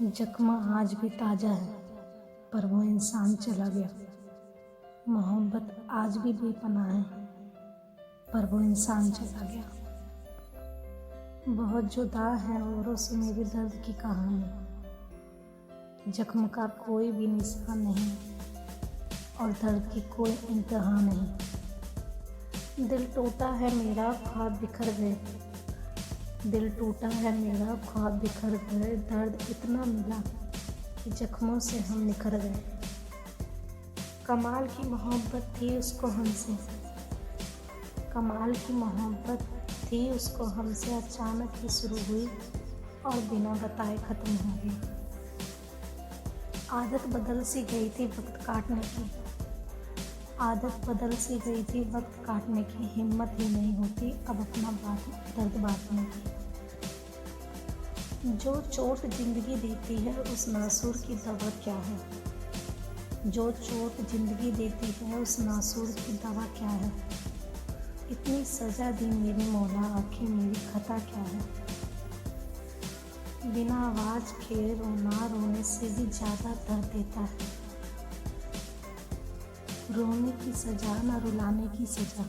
जख्म आज भी ताज़ा है, पर वो इंसान चला गया। मोहब्बत आज भी बेपनाह है, पर वो इंसान चला गया। बहुत जुदा है औरों से मेरे दर्द की कहानी। जख्म का कोई भी निशान नहीं और दर्द की कोई इंतहा नहीं। दिल टूटा है मेरा, ख्वाब बिखर गए। दिल टूटा है मेरा, ख्वाब बिखर गए। दर्द इतना मिला कि जख्मों से हम निखर गए। कमाल की मोहब्बत थी उसको हमसे, कमाल की मोहब्बत थी उसको हमसे। अचानक ही शुरू हुई और बिना बताए ख़त्म हो गई। आदत बदल सी गई थी वक्त काटने की, आदत बदल सी गई थी वक्त काटने की। हिम्मत ही नहीं होती अब अपना दर्द बांटने की। जो चोट जिंदगी देती है उस नासूर की दवा क्या है। जो चोट जिंदगी देती है उस नासूर की दवा क्या है। इतनी सजा दी मेरे मौला, आखिर मेरी खता क्या है। बिना आवाज के रोना रोने से भी ज्यादा दर्द देता है। रोने की सजा न रुलाने की सजा,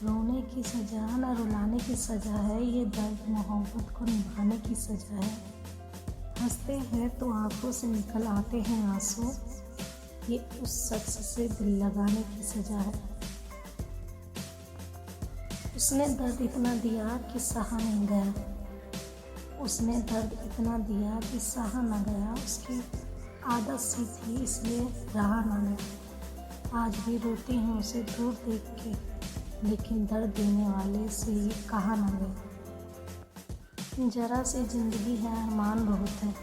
रोने की सजा न रुलाने की सजा है। ये दर्द मोहब्बत को निभाने की सजा है। हंसते हैं तो आंखों से निकल आते हैं आंसू, ये उस शख्स से दिल लगाने की सजा है। उसने दर्द इतना दिया कि सहा नहीं गया, उसने दर्द इतना दिया कि सहा न गया। उसकी आदत सी थी इसलिए रहा न गया। आज भी रोती हूँ उसे दूर देख के, लेकिन दर्द देने वाले से ये कहा न गया। जरा सी जिंदगी है, अरमान बहुत है,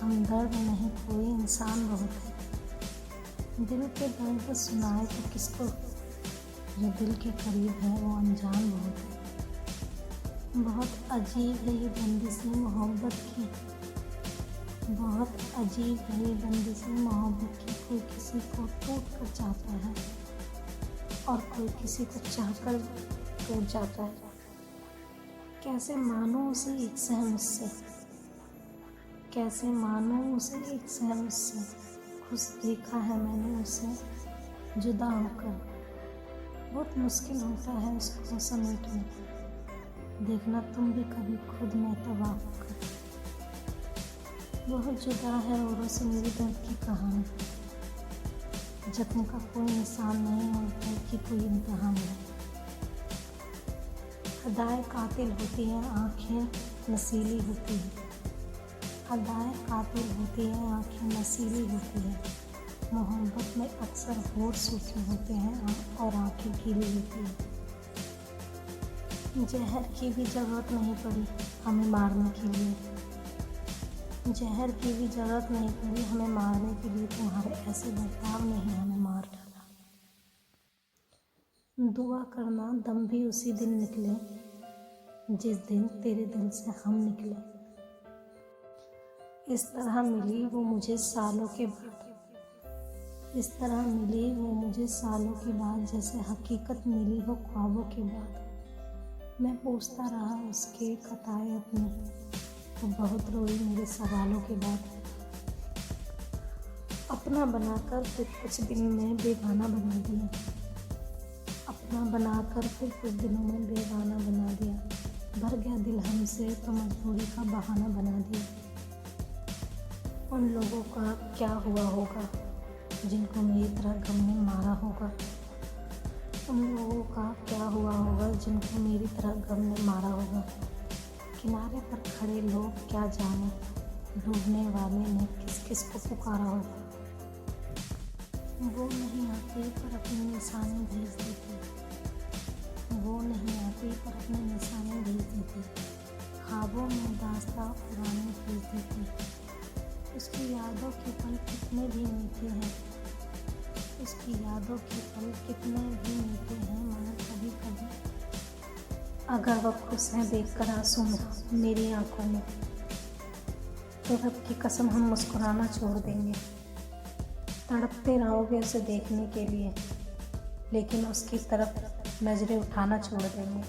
हमदर्द नहीं कोई इंसान बहुत है। दिल के दर्द सुनाए तो किसको, जो दिल के करीब है वो अनजान बहुत है। बहुत अजीब है ये बंदिशें मोहब्बत की, बहुत अजीब है ये बंदिशें मोहब्बत की। कोई किसी को टूट कर चाहता है और कोई किसी को चाहकर टूट जाता है। कैसे मानूं उसे एक सहम से, कैसे मानूं उसे एक सहम से। खुद देखा है मैंने उसे जुदा होकर, बहुत मुश्किल होता है उसको समेटना। देखना तुम भी कभी खुद में तबाह होकर। बहुत जुदा है औरों से मेरी दर्द की कहानी। जख्म का कोई निशान नहीं और दर्द की कोई इंतहा नहीं। अदाएं कातिल होती हैं, आँखें नशीली होती हैं। अदाएं कातिल होती हैं, आँखें नशीली होती हैं। मोहब्बत में अक्सर होठ सूखे होते हैं और आँखें गीली होती हैं। जहर की भी ज़रूरत नहीं पड़ी हमें मारने के लिए, जहर की भी ज़रूरत नहीं पड़ी हमें मारने के लिए। तुम्हारे ऐसे बर्ताव ने ही हमें मार डाला। दुआ करना दम भी उसी दिन निकले जिस दिन तेरे दिल से हम निकले। इस तरह मिली वो मुझे सालों के बाद, इस तरह मिली वो मुझे सालों के बाद, जैसे हकीकत मिली हो ख्वाबों के बाद। मैं पूछता रहा उसके खताएं अपनी, तो बहुत रोई मेरे सवालों के बाद। अपना बनाकर फिर कुछ दिन में बेगाना बना दिया, अपना बनाकर फिर कुछ दिनों में बेगाना बना दिया। भर गया दिल हमसे तो मजबूरी का बहाना बना दिया। उन लोगों का क्या हुआ होगा जिनको मेरी तरह गम ने मारा होगा। उन लोगों का क्या हुआ होगा जिनको मेरी तरह गम ने मारा होगा। किनारे पर खड़े लोग क्या जाने, डूबने वाले ने किस किस को पुकारा होगा। वो नहीं आती पर अपनी निशानी भेज देती, वो नहीं आती पर अपनी निशानी भेज देती। ख्वाबों में दास्तां पुरानी भेज देती। उसकी यादों के पल कितने भी मीठे हैं, उसकी यादों के पल कितने भी मीठे हैं। मगर कभी कभी अगर वह खुश है देखकर आंसू मेरी आंखों में, तो रब की कसम हम मुस्कुराना छोड़ देंगे। तड़पते रहोगे उसे देखने के लिए, लेकिन उसकी तरफ नजरें उठाना छोड़ देंगे।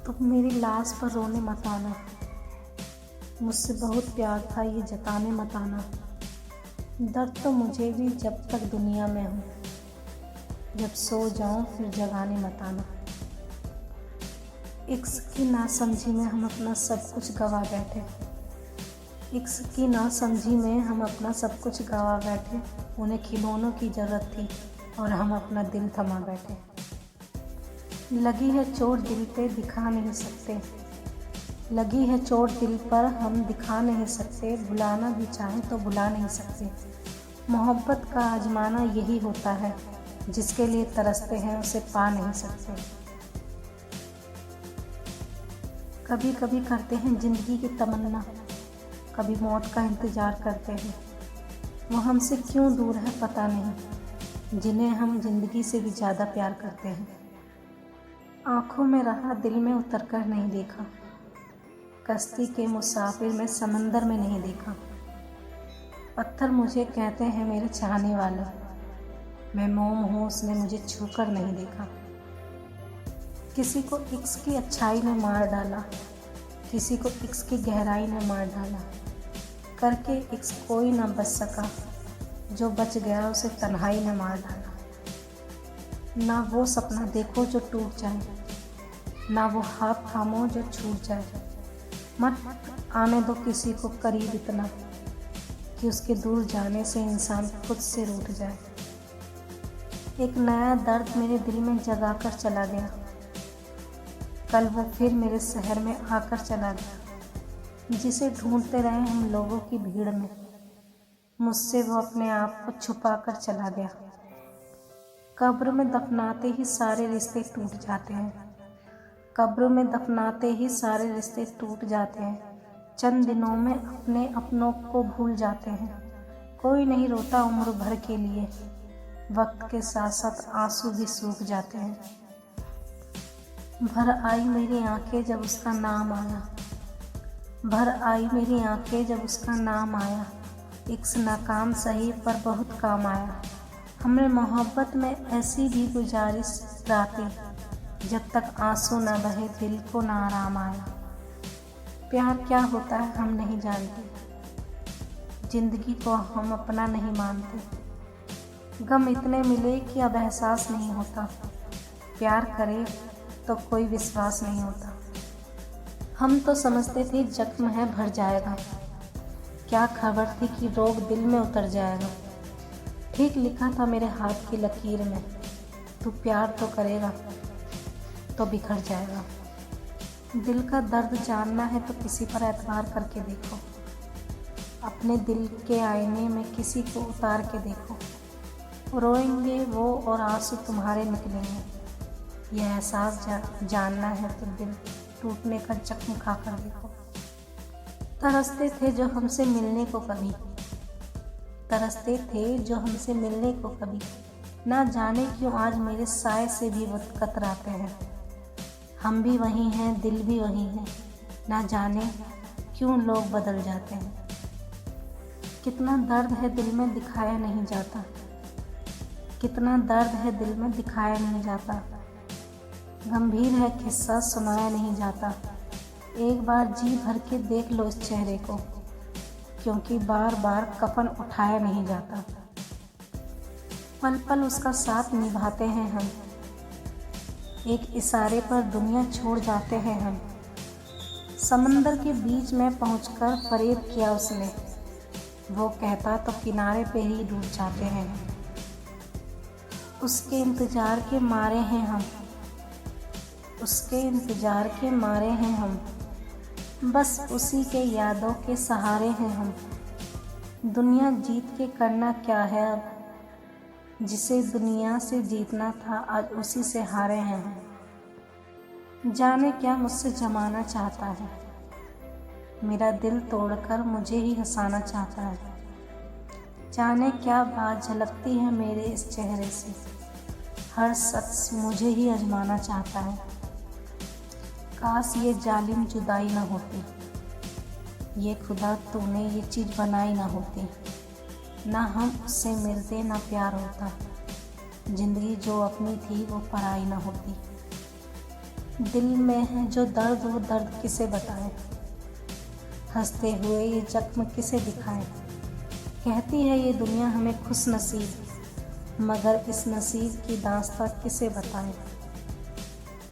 तुम मेरी लाश पर रोने मत आना, मुझसे बहुत प्यार था ये जताने मत आना। दर्द तो मुझे भी जब तक दुनिया में हूँ, जब सो जाऊँ फिर जगाने मत आना। इश्क की नासमझी में हम अपना सब कुछ गवा बैठे, इश्क की नासमझी में हम अपना सब कुछ गवा बैठे। उन्हें खिलौनों की ज़रूरत थी और हम अपना दिल थमा बैठे। लगी है चोट दिल पे दिखा नहीं सकते, लगी है चोट दिल पर हम दिखा नहीं सकते। भुलाना भी चाहें तो भुला नहीं सकते। मोहब्बत का आजमाना यही होता है, जिसके लिए तरसते हैं उसे पा नहीं सकते। कभी कभी करते हैं ज़िंदगी की तमन्ना, कभी मौत का इंतज़ार करते हैं। वो हमसे क्यों दूर है पता नहीं, जिन्हें हम ज़िंदगी से भी ज़्यादा प्यार करते हैं। आँखों में रहा दिल में उतर कर नहीं देखा, कश्ती के मुसाफिर में समंदर में नहीं देखा। पत्थर मुझे कहते हैं मेरे चाहने वाले, मैं मोम हूँ उसने मुझे छूकर नहीं देखा। किसी को इश्क की अच्छाई ने मार डाला, किसी को इश्क की गहराई ने मार डाला। करके इश्क कोई ना बच सका, जो बच गया उसे तन्हाई ने मार डाला। ना वो सपना देखो जो टूट जाए, ना वो हाथ थामो जो छूट जाए। मत आने दो किसी को करीब इतना कि उसके दूर जाने से इंसान खुद से रूठ जाए। एक नया दर्द मेरे दिल में जगा कर चला गया, कल वो फिर मेरे शहर में आकर चला गया। जिसे ढूंढते रहे हम लोगों की भीड़ में, मुझसे वो अपने आप को छुपा कर चला गया। कब्र में दफनाते ही सारे रिश्ते टूट जाते हैं, कब्र में दफनाते ही सारे रिश्ते टूट जाते हैं। चंद दिनों में अपने अपनों को भूल जाते हैं। कोई नहीं रोता उम्र भर के लिए, वक्त के साथ साथ आंसू भी सूख जाते हैं। भर आई मेरी आंखें जब उसका नाम आया, भर आई मेरी आंखें जब उसका नाम आया। इश्क नाकाम सही पर बहुत काम आया। हमने मोहब्बत में ऐसी भी गुजारिश रातें, जब तक आंसू न बहे दिल को ना आराम आया। प्यार क्या होता है हम नहीं जानते, जिंदगी को हम अपना नहीं मानते। गम इतने मिले कि अब एहसास नहीं होता, प्यार करे तो कोई विश्वास नहीं होता। हम तो समझते थे जख्म है भर जाएगा, क्या खबर थी कि रोग दिल में उतर जाएगा। ठीक लिखा था मेरे हाथ की लकीर में, तू प्यार तो करेगा तो बिखर जाएगा। दिल का दर्द जानना है तो किसी पर एतबार करके देखो, अपने दिल के आईने में किसी को उतार के देखो। रोएंगे वो और आंसू तुम्हारे निकलेंगे। यह एहसास जानना है तो दिल टूटने का जख्म खा कर देखो। तरसते थे जो हमसे मिलने को कभी, तरसते थे जो हमसे मिलने को कभी। ना जाने क्यों आज मेरे साए से भी वो कतराते हैं। हम भी वही हैं दिल भी वही है, ना जाने क्यों लोग बदल जाते हैं। कितना दर्द है दिल में दिखाया नहीं जाता, कितना दर्द है दिल में दिखाया नहीं जाता। गंभीर है किस्सा सुनाया नहीं जाता। एक बार जी भर के देख लो इस चेहरे को, क्योंकि बार बार कफन उठाया नहीं जाता। पल पल उसका साथ निभाते हैं हम, एक इशारे पर दुनिया छोड़ जाते हैं हम। समंदर के बीच में पहुंचकर फरेब किया उसने, वो कहता तो किनारे पे ही डूब जाते हैं। उसके इंतज़ार के मारे हैं हम, उसके इंतज़ार के मारे हैं हम। बस उसी के यादों के सहारे हैं हम। दुनिया जीत के करना क्या है अब, जिसे दुनिया से जीतना था आज उसी से हारे हैं हम। जाने क्या मुझसे जमाना चाहता है, मेरा दिल तोड़कर मुझे ही हंसाना चाहता है। जाने क्या बात झलकती है मेरे इस चेहरे से, हर शख्स मुझे ही आजमाना चाहता है। काश ये जालिम जुदाई ना होती, ये खुदा तूने ये चीज़ बनाई ना होती। ना हम उससे मिलते ना प्यार होता, ज़िंदगी जो अपनी थी वो पराई ना होती। दिल में है जो दर्द वो दर्द किसे बताए, हंसते हुए ये जख्म किसे दिखाए। कहती है ये दुनिया हमें खुश नसीब, मगर इस नसीब की दास्तां किसे बताए।